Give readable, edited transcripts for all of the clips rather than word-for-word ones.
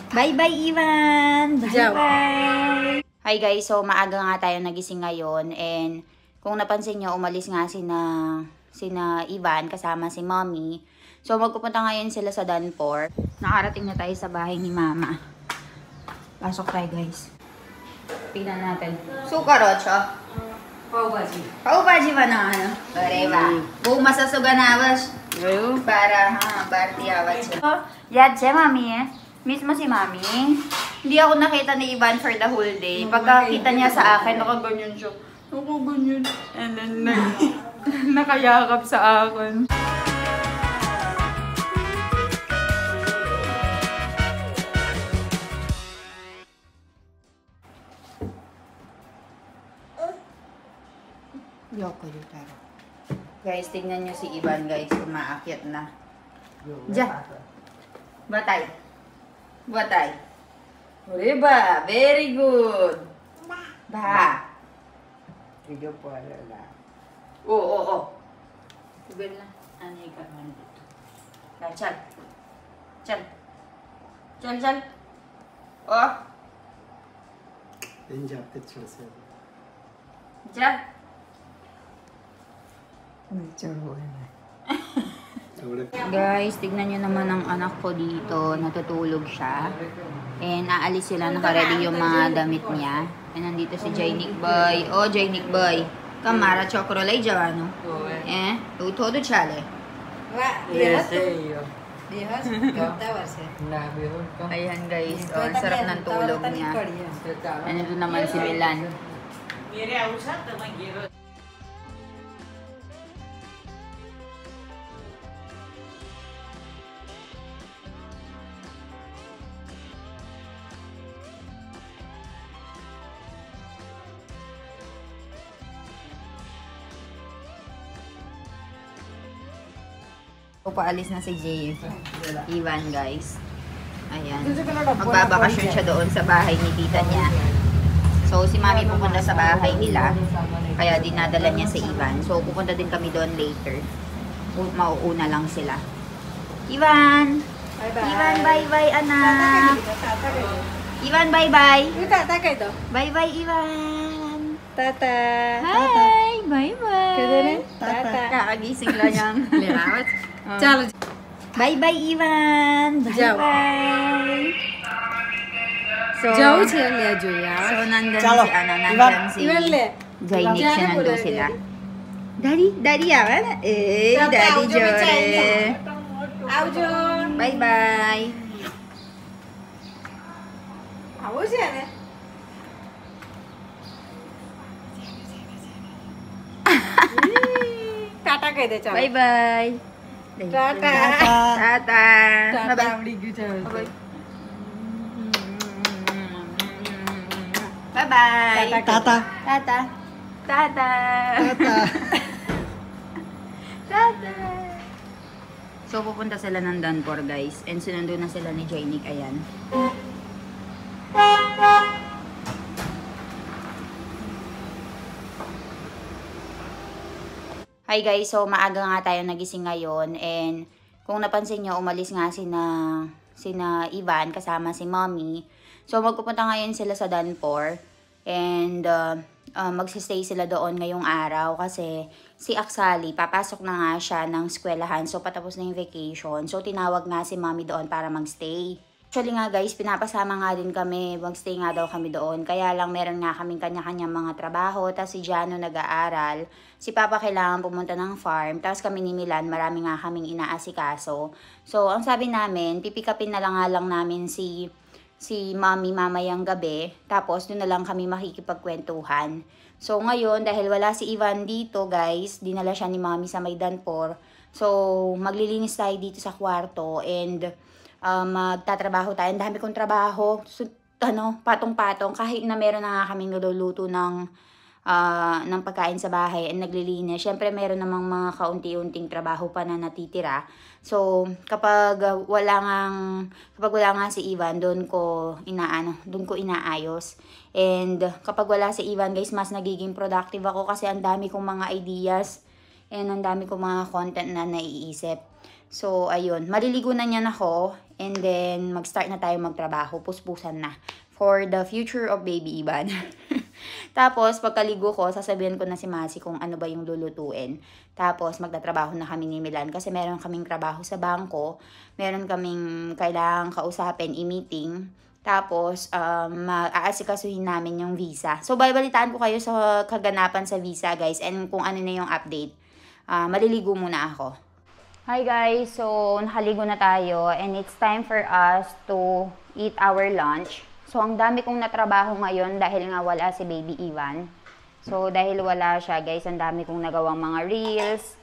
Bye-bye, Ivan! Bye-bye! Hi guys, so maaga nga tayo nagising ngayon and kung napansin nyo, umalis nga sina Ivan kasama si Mommy. So magpupunta ngayon sila sa Danpor. Nakarating na tayo sa bahay ni Mama. Pasok tayo guys. Tingnan natin. Suka rocho. Pav bhaji पावभाजी बनावं. अरे वा. खूप मस्त सुगंधावश. Para party आवाज. Yan siya, Mami eh. Mismo si Mami. Hindi ako nakita ni Ivan for the whole day. Pagkakita niya sa akin, nakaganyan siya. Nakaganyan. And then, nakayakap sa akin. Yoko dito. Guys, tingnan nyo si Ivan guys. Umaakyat na. Diyan. Batay. Batay. Uriba. Very good. Ba. Video po alala. Oo. Tugal na. Ano yung kaman dito? Chal. Chal. Chal. Oh. Bence yaptıracağız. Chal. Guys, tignan nyo naman ang anak ko dito. Natutulog siya. And aalis sila. Nakaready yung mga damit niya. And nandito si Jainik Boy. Oh, Jainik Boy. Kamara chocolate javano. Todo chale. Ayan guys. Oh, sarap ng tulog niya. And ito naman si Milan. So, paalis na si Ivan guys. Ayan. Magbabakasyon siya doon sa bahay ni tita niya. So, si Mami pupunta sa bahay nila. Kaya dinadala niya si Ivan. So, pupunta din kami doon later. Mauuna lang sila. Ivan! Bye-bye. Ivan, bye-bye, anak! Ivan, bye-bye! Bye-bye, Ivan! Tata! Hi! Bye-bye! Tata! Kakagising lang niyang lirawat. Chalo. Bye-bye, Ivan! Bye-bye! So, nandun si Jainik siya nandun sila. Daddy yaman? Daddy Jore! Bye-bye! Tata kay de chalo. Bye-bye! Tata. Tata! Tata Bye-bye! amli gujarat. Bye-bye! Tata. Tata! Tata! Tata! So, pupunta sila ng Danpor, guys. And sinundo na sila ni Jainik. Ayan. Hi guys, so maaga nga tayo nagising ngayon. And kung napansin nyo, umalis nga sina Ivan kasama si Mommy. So, magpupunta ngayon sila sa Danpor. And magsistay sila doon ngayong araw kasi si Aksali, papasok na nga siya ng eskwelahan. So, patapos na yung vacation. So, tinawag nga si Mommy doon para magstay. Actually nga guys, pinapasama nga din kami. Magstay nga daw kami doon. Kaya lang meron nga kaming kanya-kanyang mga trabaho. Tapos si Jano nag-aaral. Si Papa kailangan pumunta ng farm. Tapos kami ni Milan, marami nga kaming inaasikaso. So, ang sabi namin, pipikapin na lang namin si Mommy mamayang gabi. Tapos, doon na lang kami makikipagkwentuhan. So, ngayon, dahil wala si Ivan dito, guys, dinala siya ni Mommy sa may Danpor. So, maglilinis tayo dito sa kwarto and magtatrabaho tayo. Ang dami kong trabaho. So, patong-patong. Kahit na meron na nga kaming niluluto ng pagkain sa bahay and naglilinis. Syempre, meron namang mga kaunti-unting trabaho pa na natitira. So, kapag wala nga si Ivan, doon ko inaayos. And kapag wala si Ivan, guys, mas nagiging productive ako kasi ang dami kong mga ideas and ang dami kong mga content na naiisip. So, ayun. Maliligo na niyan ako. And then, mag-start na tayo magtrabaho. Puspusan na. For the future of baby Ivan. Tapos, pagkaligo ko, sasabihin ko na si Masi kung ano ba yung lulutuin. Tapos, magtatrabaho na kami ni Milan. Kasi meron kaming trabaho sa bangko. Meron kaming kailangang kausapin, i-meeting. Tapos, aasikasuhin namin yung visa. So, babalitaan ko kayo sa kaganapan sa visa, guys. And kung ano na yung update. Maliligo muna ako. Hi guys! So, nakaligo na tayo. And it's time for us to eat our lunch. So, ang dami kong natrabaho ngayon dahil nga wala si baby Ivan. So, dahil wala siya, guys, ang dami kong nagawang mga reels.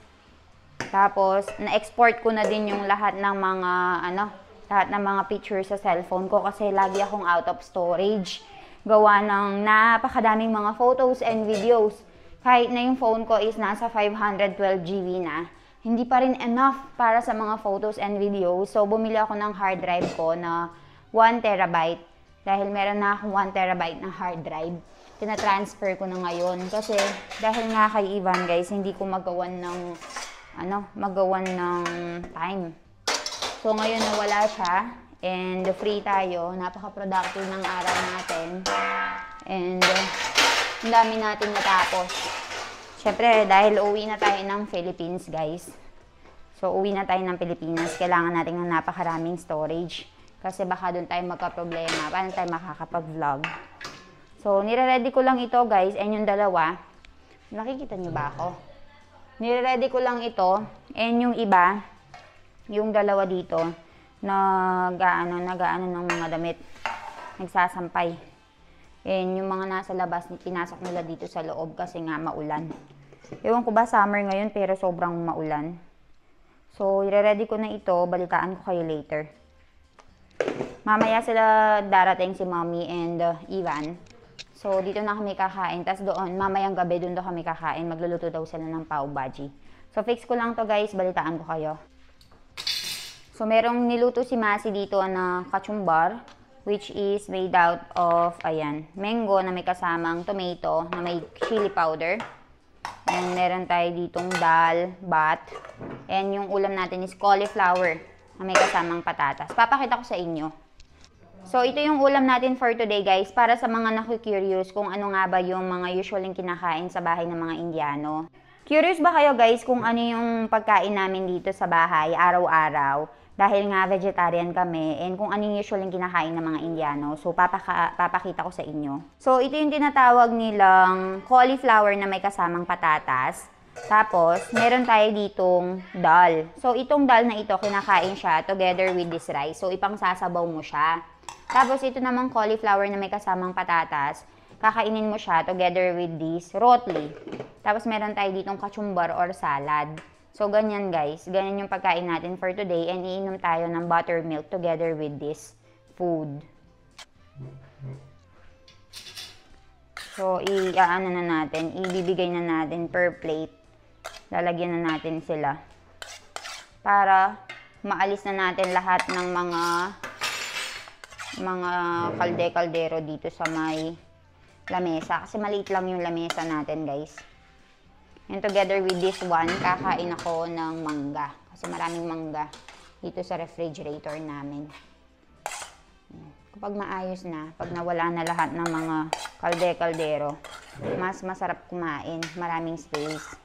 Tapos, na-export ko na din yung lahat ng mga pictures sa cellphone ko kasi lagi akong out of storage. Gawa ng napakadaming mga photos and videos. Kahit na yung phone ko is nasa 512 GB na, hindi pa rin enough para sa mga photos and videos. So, bumili ako ng hard drive ko na 1 terabyte. Dahil meron na akong 1 terabyte na hard drive. Tina-transfer ko na ngayon. Kasi, dahil nga kay Ivan, guys, hindi ko magawan ng time. So, ngayon na wala siya. And free tayo. Napaka-productive ng araw natin. And, ang dami natin natapos. Siyempre, dahil uwi na tayo ng Philippines, guys. So, uwi na tayo ng Pilipinas. Kailangan natin ng napakaraming storage. Kasi baka doon tayo magka-problema. Paano tayo makakapag-vlog? So, nire-ready ko lang ito, guys. And yung dalawa. Nakikita niyo ba ako? Nire-ready ko lang ito. And yung iba, yung dalawa dito, nag-aano ng mga damit. Nagsasampay. And yung mga nasa labas, pinasok nila dito sa loob kasi nga maulan. Ewan ko ba summer ngayon pero sobrang maulan. So, i-ready ko na ito. Balitaan ko kayo later. Mamaya sila darating si Mommy and Ivan. So, dito na kami kakain. Tapos doon, mamayang gabi doon daw kami kakain. Magluluto daw sila ng paw bhaji. So, fix ko lang to guys. Balitaan ko kayo. So, merong niluto si Masi dito na kachumbar. Which is made out of, ayan, mango na may kasamang tomato na may chili powder. And meron tayo ditong dal, bat. And yung ulam natin is cauliflower na may kasamang patatas. Papakita ko sa inyo. So, ito yung ulam natin for today, guys. Para sa mga naku-curious kung ano nga ba yung mga usual kinakain sa bahay ng mga Indiano. Curious ba kayo, guys, kung ano yung pagkain namin dito sa bahay, araw-araw? Dahil nga vegetarian kami, and kung ano yung usual yung kinakain ng mga Indiano. So, papakita ko sa inyo. So, ito yung tinatawag nilang cauliflower na may kasamang patatas. Tapos, meron tayo ditong dal. So, itong dal na ito, kinakain siya together with this rice. So, ipangsasabaw mo siya. Tapos, ito namang cauliflower na may kasamang patatas. Kakainin mo siya together with this rotli. Tapos, meron tayo ditong kachumbar or salad. So, ganyan guys. Ganyan yung pagkain natin for today. And iinom tayo ng buttermilk together with this food. So, i-aano na natin. Ibibigay na natin per plate. Lalagyan na natin sila. Para maalis na natin lahat ng mga kalde-kaldero dito sa may lamesa. Kasi maliit lang yung lamesa natin guys. And together with this one, kakain ako ng mangga. Kasi maraming mangga dito sa refrigerator namin. Kapag maayos na, pag nawala na lahat ng mga kalde-kaldero, mas masarap kumain. Maraming space.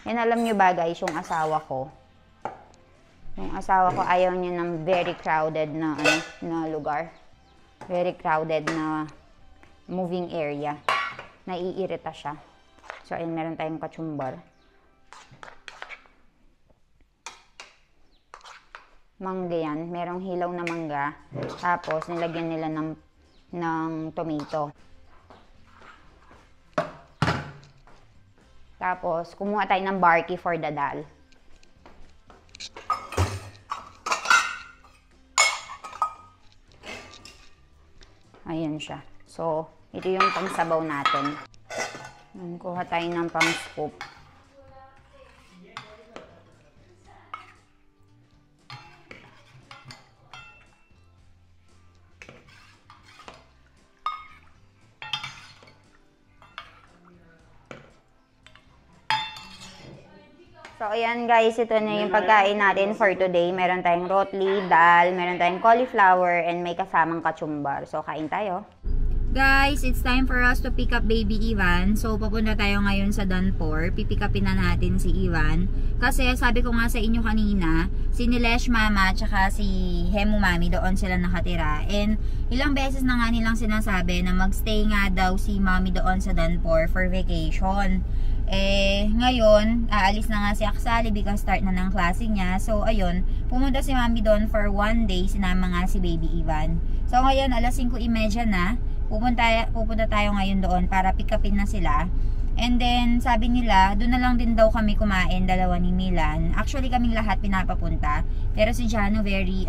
Yan alam nyo ba guys, yung asawa ko. Yung asawa ko ayaw niya ng very crowded na lugar. Very crowded na moving area. Naiirita siya. So, ayun, meron tayong kachumbar. Mangga yan. Merong hilaw na mangga. Tapos, nilagyan nila ng tomato. Tapos, kumuha tayo ng barky for the dal. Ayan siya. So, ito yung pangsabaw natin. Kuha tayo ng pang-scoop. So, ayan guys, ito na yung pagkain natin for today. Meron tayong rotli, dal, meron tayong cauliflower, and may kasamang kachumbar. So, kain tayo. Guys, it's time for us to pick up baby Ivan. So, papunta tayo ngayon sa Danpor. Pipick upin na natin si Ivan. Kasi, sabi ko nga sa inyo kanina, si Nilesh Mama at saka si Hemu Mami, doon sila nakatira. And, ilang beses na nga nilang sinasabi na magstay nga daw si Mami doon sa Danpor for vacation. Ngayon, aalis na nga si Aksali because start na ng klase niya. So, ayun, pumunta si Mami doon for 1 day, sinama nga si baby Ivan. So, ngayon, alas 5:30 na. Pupunta tayo ngayon doon para pick upin na sila. And then, sabi nila, doon na lang din daw kami kumain, dalawa ni Milan. Actually, kaming lahat pinapapunta. Pero si Jano very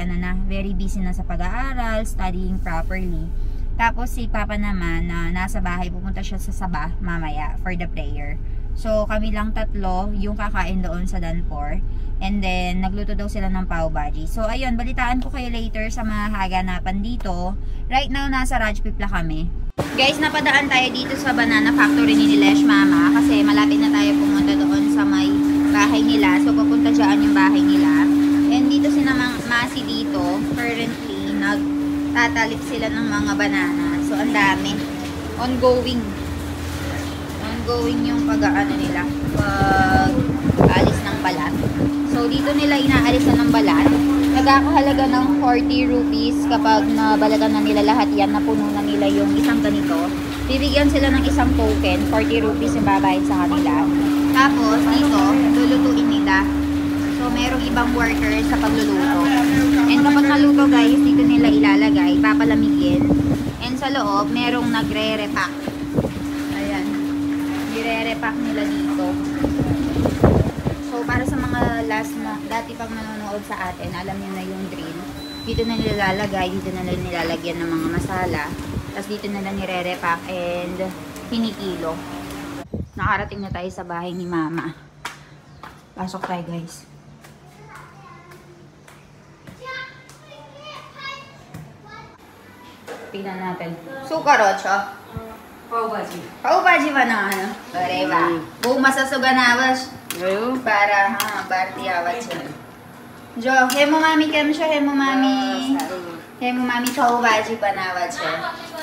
busy na sa pag-aaral, studying properly. Tapos si Papa naman, na nasa bahay, pupunta siya sa Sabah mamaya for the prayer. So, kami lang tatlo yung kakain doon sa Danpor. And then, nagluto daw sila ng paw bhaji. So, ayun, balitaan ko kayo later sa mga haganapan dito. Right now, nasa Rajpipla kami. Guys, napadaan tayo dito sa banana factory ni Nilesh Mama. Kasi malapit na tayo pumunta doon sa may bahay nila. So, papunta dyan yung bahay nila. And dito si Masi dito. Currently, nagtatalip sila ng mga banana. So, ang dami. Ongoing yung pag-aano nila. Pag-alis ng balat. So, dito nila inaalisan ng balat. Nagkakahalaga ng 40 rupees kapag nabalatan na nila lahat yan, napuno na nila yung isang ganito. Bibigyan sila ng isang token, 40 rupees yung babayad sa kanila. Tapos, dito, lulutuin nila. So, merong ibang workers sa pagluluto. And kapag naluto guys, dito nila ilalagay, papalamigin. And sa loob, merong nagre-repack. Ayan. Nire-repack nila dito. So, para sa mga dati pang nanonood sa atin, alam niyo na yung drill. Dito na nilalagay, dito na nilalagyan ng mga masala. Tapos dito na nire-repack and kinikilo. Nakarating na tayo sa bahay ni Mama. Pasok tayo guys. Tingnan natin. Sukarocho. Paw bhaji banana. अरे वाह. वो masasuga na was. Para barti awat siya. Jo, Hemu Mami કેમ છો Hemu Mami? Hemu Mami paw bhaji બનાવત છે.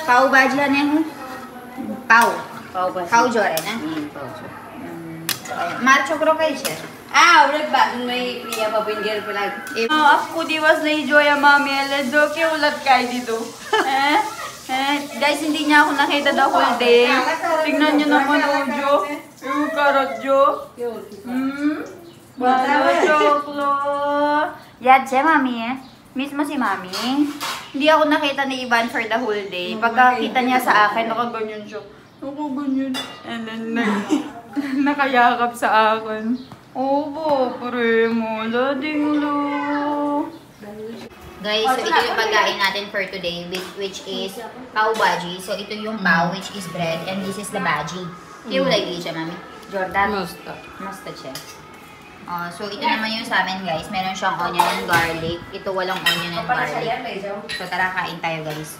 પાવ ભાજી અને હું પાવ જોડે ને. મારો છોકરો કઈ છે? આવડે બાજુમાં એક રિયા બાબીન ઘેર પેલા આખો દિવસ નહીં જોયા મામી એટલે જો કેવું લટકાઈ દીધું. Guys, hindi niya ako nakita the whole day. Tignan niyo naman o, Jo. Yung karot, Jo. Bala, choklo. Yan siya, Mami eh. Miss mo si Mami? Hindi ako nakita ni Ivan for the whole day. Pagkakita niya sa akin, nakaganyan siya. Nakaganyan. And then, nakayakap sa akin. Opo, primo. Lading lo. Guys, so ito yung pagkain natin for today, which is paw bhaji. So ito yung paw, which is bread, and this is the bhaji. Kaya lagi siya, Mami? Jordan? Mustard siya. So ito naman yung sa amin, guys. Meron siyang onion and garlic. Ito walang onion and garlic. So tara, kain tayo, guys.